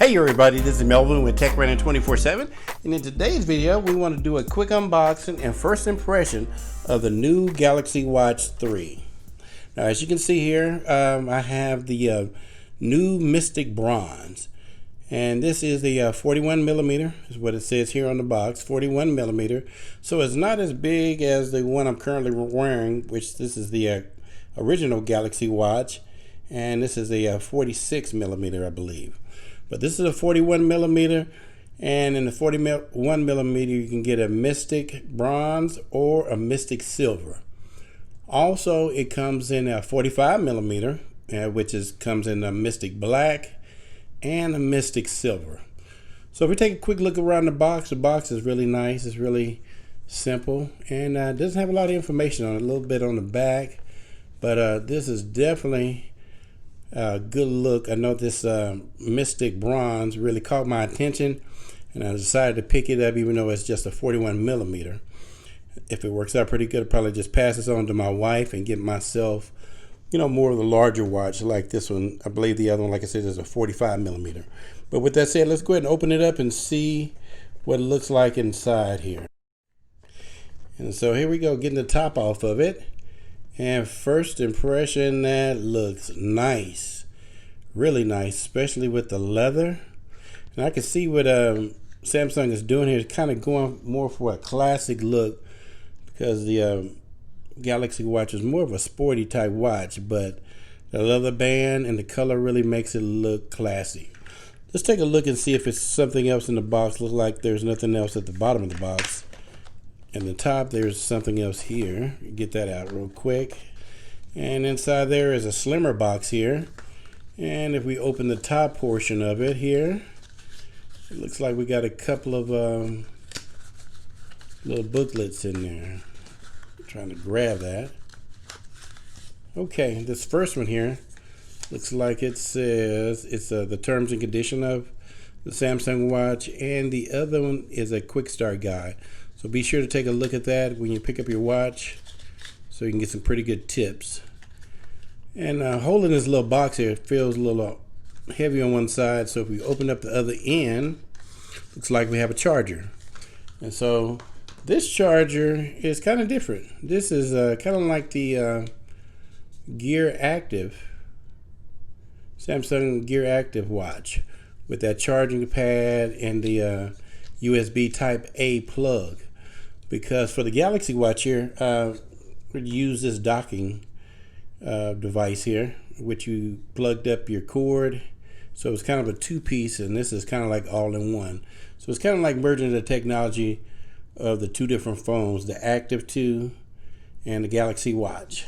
Hey everybody, this is Melvin with TechRunning 24/7, and in today's video we want to do a quick unboxing and first impression of the new Galaxy Watch 3. Now as you can see here, I have the new Mystic Bronze, and this is the 41 millimeter is what it says here on the box, 41 millimeter. So it's not as big as the one I'm currently wearing, which this is the original Galaxy Watch, and this is a 46 millimeter, I believe. But this is a 41 millimeter, and in the 41 millimeter you can get a Mystic Bronze or a Mystic Silver. Also, it comes in a 45 millimeter, which comes in a Mystic Black and a Mystic Silver. So if we take a quick look around the box is really nice. It's really simple, and doesn't have a lot of information on it. A little bit on the back, but this is definitely good look. I know this Mystic Bronze really caught my attention, and I decided to pick it up even though it's just a 41 millimeter. If it works out pretty good, I'll probably just pass this on to my wife and get myself, more of the larger watch like this one. I believe the other one, like I said, is a 45 millimeter. But with that said, let's go ahead and open it up and see what it looks like inside here. And so here we go, getting the top off of it. And first impression, that looks nice, really nice, especially with the leather. And I can see what Samsung is doing here. It's kind of going more for a classic look, because the Galaxy Watch is more of a sporty type watch, but the leather band and the color really makes it look classy. Let's take a look and see if it's something else in the box. Looks like there's nothing else at the bottom of the box. In the top, there's something else here. Get that out real quick. And inside there is a slimmer box here. And if we open the top portion of it here, it looks like we got a couple of little booklets in there. I'm trying to grab that. Okay, this first one here looks like it says it's the terms and condition of the Samsung watch, and the other one is a quick start guide. So be sure to take a look at that when you pick up your watch, so you can get some pretty good tips. And holding this little box here, it feels a little heavy on one side. So if we open up the other end, looks like we have a charger. And so this charger is kind of different. This is kind of like the Gear Active, Samsung Gear Active watch, with that charging pad and the USB Type A plug. Because for the Galaxy Watch here, we use this docking device here, which you plugged up your cord. So it's kind of a two-piece, and this is kind of like all-in-one. So it's kind of like merging the technology of the two different phones, the Active 2 and the Galaxy Watch.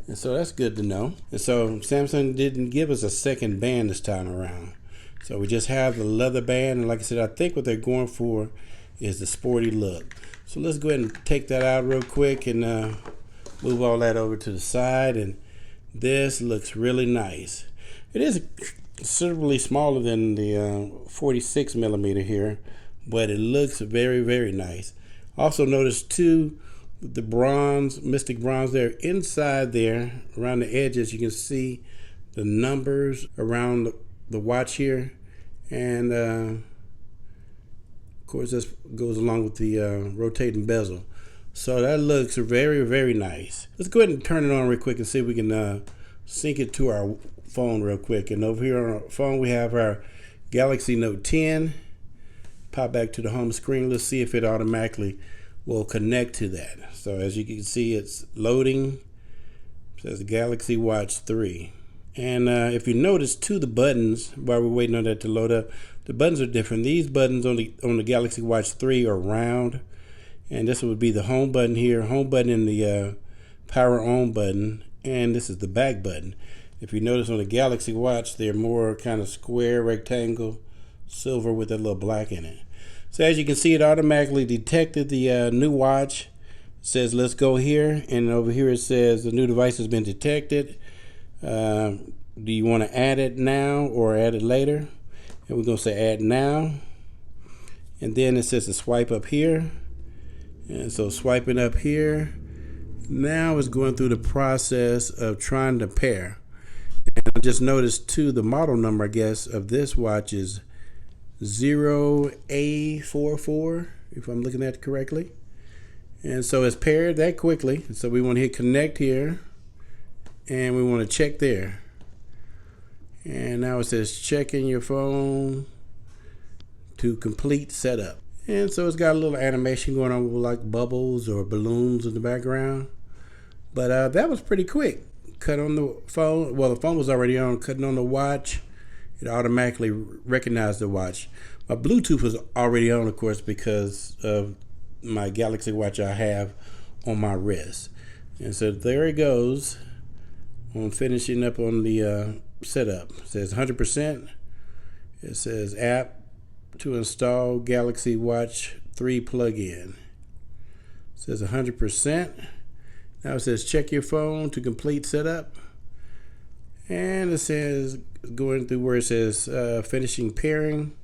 And so that's good to know. And so Samsung didn't give us a second band this time around. So we just have the leather band, and like I said, I think what they're going for is the sporty look. So let's go ahead and take that out real quick and move all that over to the side. And this looks really nice. It is considerably smaller than the 46 millimeter here, but it looks very, very nice. Also notice too, the bronze, Mystic Bronze there, inside there around the edges, you can see the numbers around the watch here. And of course this goes along with the rotating bezel. So that looks very, very nice. Let's go ahead and turn it on real quick and see if we can sync it to our phone real quick. And over here on our phone we have our Galaxy Note 10. Pop back to the home screen. Let's see if it automatically will connect to that. So as you can see, it's loading. It says Galaxy Watch 3. And if you notice too, the buttons, while we're waiting on that to load up, the buttons are different. These buttons on the Galaxy Watch 3 are round, and this would be the home button here, home button, and the power on button, and this is the back button. If you notice on the Galaxy Watch, they're more kind of square, rectangle, silver with a little black in it. So as you can see, it automatically detected the new watch. It says let's go here, and over here it says the new device has been detected. Do you want to add it now or add it later? And we're going to say add now. And then it says to swipe up here. And so swiping up here, now it's going through the process of trying to pair. And I just noticed too, the model number, I guess, of this watch is 0A44, if I'm looking at it correctly. And so it's paired that quickly. So we want to hit connect here, and we want to check there. And now it says check in your phone to complete setup. And so it's got a little animation going on with like bubbles or balloons in the background. But that was pretty quick. Cut on the phone. Well, the phone was already on. Cutting on the watch, it automatically recognized the watch. My Bluetooth was already on, of course, because of my Galaxy Watch I have on my wrist. And so there it goes on finishing up on the setup. It says 100%. It says app to install Galaxy Watch 3 plugin. It says 100%. Now it says check your phone to complete setup. And it says going through where it says finishing pairing.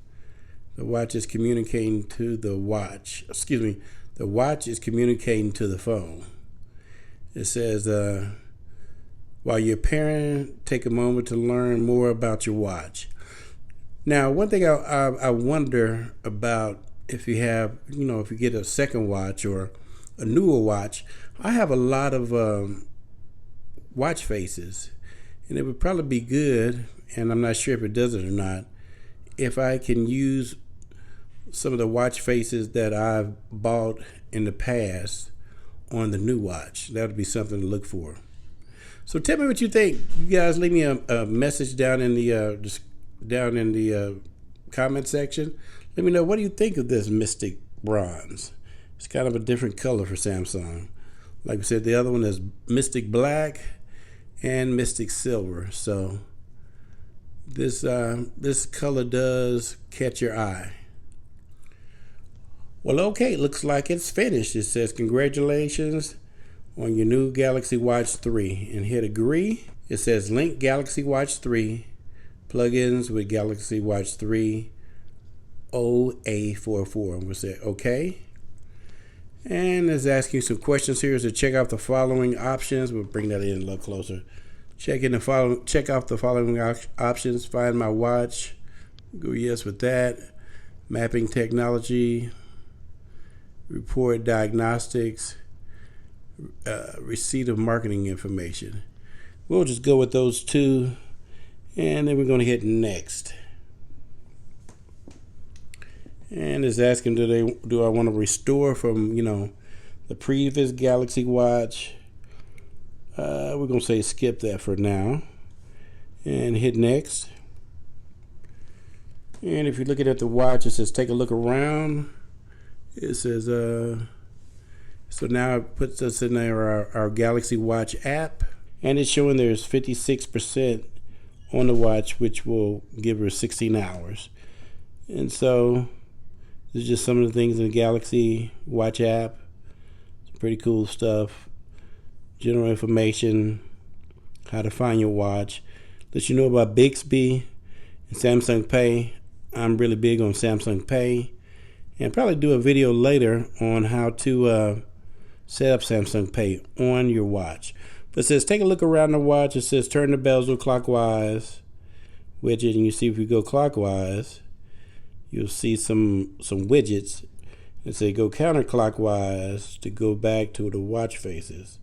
The watch is communicating to the watch. Excuse me. The watch is communicating to the phone. It says while you're pairing, take a moment to learn more about your watch. Now, one thing I wonder about if you have, if you get a second watch or a newer watch, I have a lot of watch faces, and it would probably be good, and I'm not sure if it does it or not, if I can use some of the watch faces that I've bought in the past on the new watch. That would be something to look for. So tell me what you think. You guys leave me a message down in the comment section. Let me know, what do you think of this Mystic Bronze? It's kind of a different color for Samsung. Like we said, the other one is Mystic Black and Mystic Silver. So this color does catch your eye. Well, okay, looks like it's finished. It says congratulations on your new Galaxy Watch 3, and hit agree. It says link Galaxy Watch 3 plugins with Galaxy Watch 3 0A44. And we'll say okay. And it's asking you some questions here. So check out the following options. We'll bring that in a little closer. Check off the following options. Find my watch. Go yes with that. Mapping technology. Report diagnostics. Receipt of marketing information. We'll just go with those two, and then we're going to hit next. And it's asking, do I want to restore from the previous Galaxy Watch? We're going to say skip that for now, and hit next. And if you're looking at the watch, it says take a look around. It says so now it puts us in our Galaxy Watch app, and it's showing there's 56% on the watch, which will give her 16 hours. And so this is just some of the things in the Galaxy Watch app. Some pretty cool stuff. General information, how to find your watch. Let you know about Bixby and Samsung Pay. I'm really big on Samsung Pay, and probably do a video later on how to set up Samsung Pay on your watch. But it says take a look around the watch. It says turn the bezel clockwise widget, and you see if you go clockwise, you'll see some widgets and say go counterclockwise to go back to the watch faces.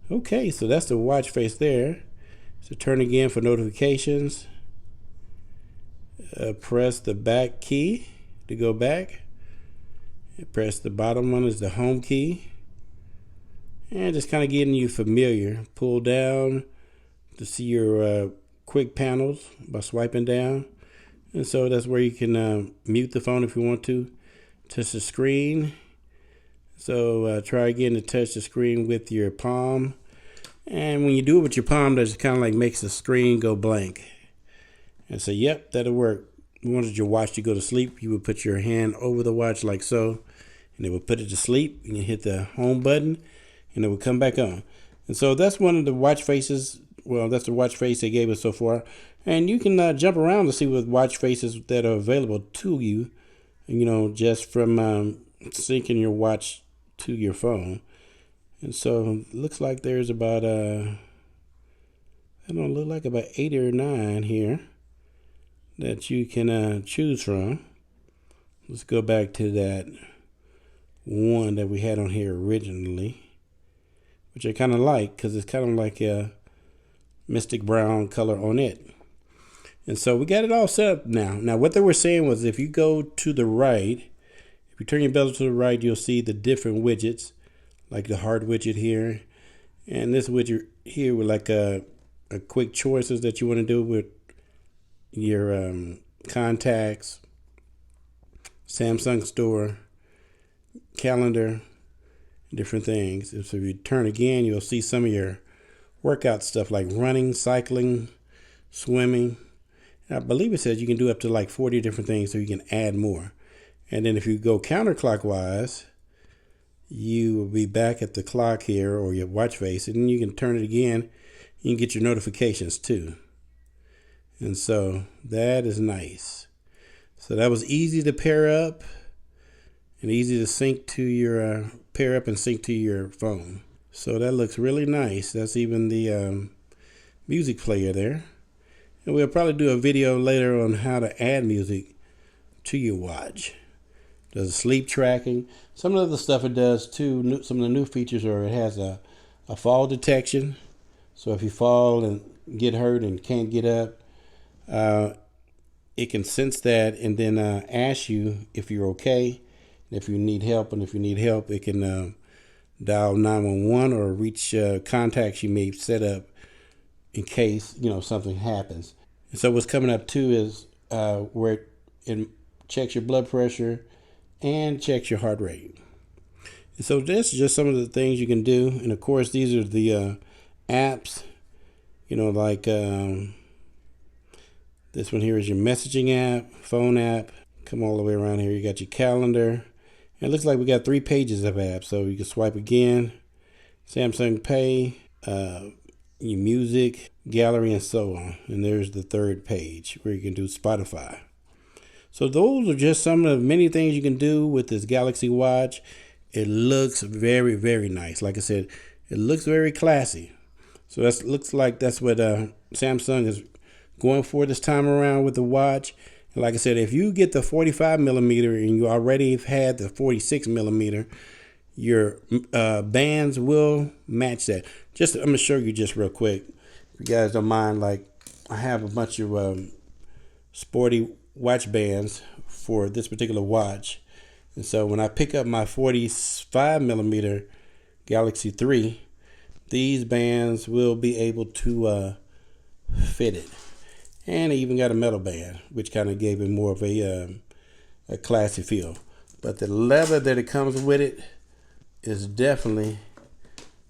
Okay, so that's the watch face there. So turn again for notifications. Press the back key to go back. Press the bottom one is the home key. And just kind of getting you familiar. Pull down to see your quick panels by swiping down. And so that's where you can mute the phone if you want to. Touch the screen. So try again to touch the screen with your palm. And when you do it with your palm, that kind of like makes the screen go blank. And so, yep, that'll work. You wanted your watch to go to sleep, you would put your hand over the watch like so, and it would put it to sleep. And you hit the home button, and it would come back on. And so that's one of the watch faces. Well, that's the watch face they gave us so far. And you can jump around to see what watch faces that are available to you, just from syncing your watch to your phone. And so it looks like there's about, look like about 8 or 9 here that you can choose from. Let's go back to that one that we had on here originally, which I kind of like because it's kind of like a mystic brown color on it. And so we got it all set up now. Now what they were saying was if you go to the right, if you turn your bezel to the right, you'll see the different widgets, like the heart widget here, and this widget here with like a quick choices that you want to do with your contacts, Samsung store, calendar, different things. So if you turn again, you'll see some of your workout stuff like running, cycling, swimming. I believe it says you can do up to like 40 different things, so you can add more. And then if you go counterclockwise, you will be back at the clock here or your watch face, and then you can turn it again. You can get your notifications too. And so that is nice. So that was easy to pair up and easy to sync to your pair up and sync to your phone. So that looks really nice. That's even the music player there. And we'll probably do a video later on how to add music to your watch. Does sleep tracking. Some of the stuff it does too, some of the new features are it has a fall detection. So if you fall and get hurt and can't get up, it can sense that and then ask you if you're okay, if you need help. And if you need help, it can dial 911 or reach contacts you may set up in case something happens. And so what's coming up too is where it checks your blood pressure and checks your heart rate. And so this is just some of the things you can do. And of course, these are the apps. Like this one here is your messaging app, phone app. Come all the way around here. You got your calendar. And it looks like we got 3 pages of apps. So you can swipe again. Samsung Pay, your music, gallery, and so on. And there's the 3rd page where you can do Spotify. So those are just some of the many things you can do with this Galaxy Watch. It looks very, very nice. Like I said, it looks very classy. So looks like that's what Samsung is going for this time around with the watch. And like I said, if you get the 45 millimeter and you already have had the 46 millimeter, your bands will match that. I'm going to show you just real quick. If you guys don't mind, like I have a bunch of sporty watch bands for this particular watch. And so when I pick up my 45 millimeter Galaxy 3, these bands will be able to fit it. And I even got a metal band, which kind of gave it more of a classy feel. But the leather that it comes with it is definitely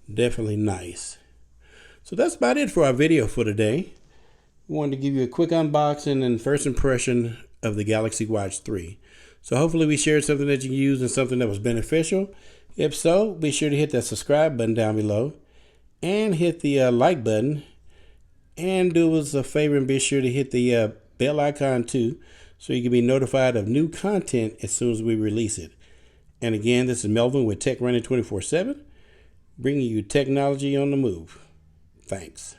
nice. So that's about it for our video for today. I wanted to give you a quick unboxing and first impression of the Galaxy Watch 3. So hopefully we shared something that you can use and something that was beneficial. If so, be sure to hit that subscribe button down below and hit the like button. And do us a favor and be sure to hit the bell icon too, so you can be notified of new content as soon as we release it. And again, this is Melvin with Tech Running 24/7, bringing you technology on the move. Thanks.